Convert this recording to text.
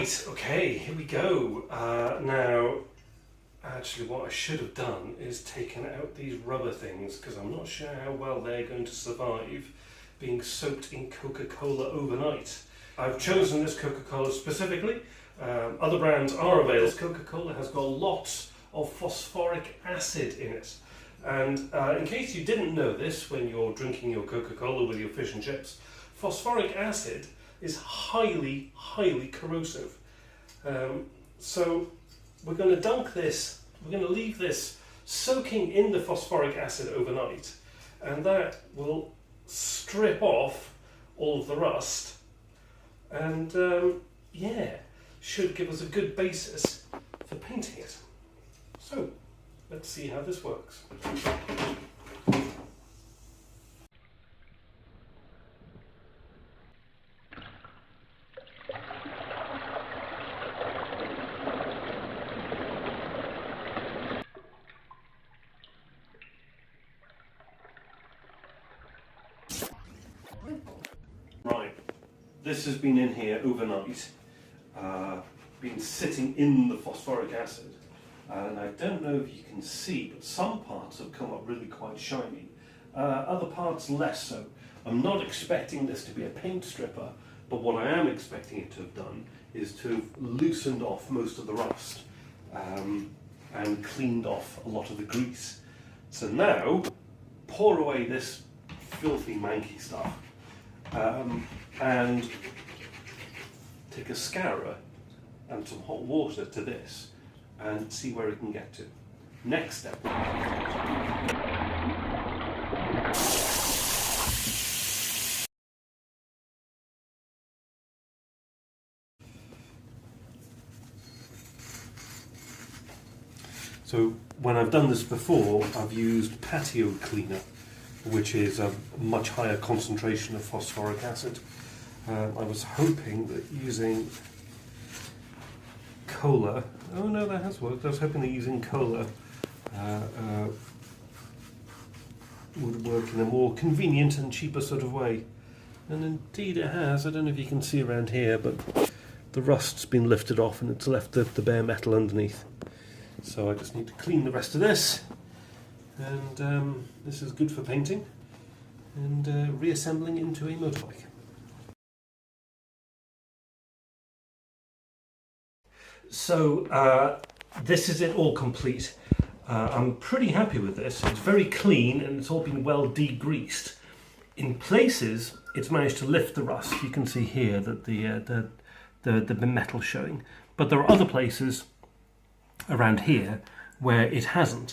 Right, okay, here we go. Now, actually what I should have done is taken out these rubber things because I'm not sure how well they're going to survive being soaked in Coca-Cola overnight. I've chosen this Coca-Cola specifically. Other brands are available. This Coca-Cola has got lots of phosphoric acid in it. And in case you didn't know this when you're drinking your Coca-Cola with your fish and chips, phosphoric acid is highly, highly corrosive. So we're going to dunk this, we're going to leave this soaking in the phosphoric acid overnight, and that will strip off all of the rust and yeah, should give us a good basis for painting it. So let's see how this works. Right, this has been in here overnight, been sitting in the phosphoric acid, and I don't know if you can see, but some parts have come up really quite shiny, other parts less so. I'm not expecting this to be a paint stripper, but what I am expecting it to have done is to have loosened off most of the rust and cleaned off a lot of the grease. So now, pour away this filthy manky stuff and take a scourer and some hot water to this and see where it can get to. Next step. So when I've done this before, I've used patio cleaner, which is a much higher concentration of phosphoric acid. I was hoping that using cola, oh no, that has worked. I was hoping that using cola would work in a more convenient and cheaper sort of way. And indeed it has. I don't know if you can see around here, but the rust's been lifted off and it's left the bare metal underneath. So I just need to clean the rest of this. And this is good for painting and reassembling into a motorbike. So this is it all complete. I'm pretty happy with this. It's very clean and it's all been well degreased. In places it's managed to lift the rust. You can see here that the metal showing, but there are other places around here where it hasn't.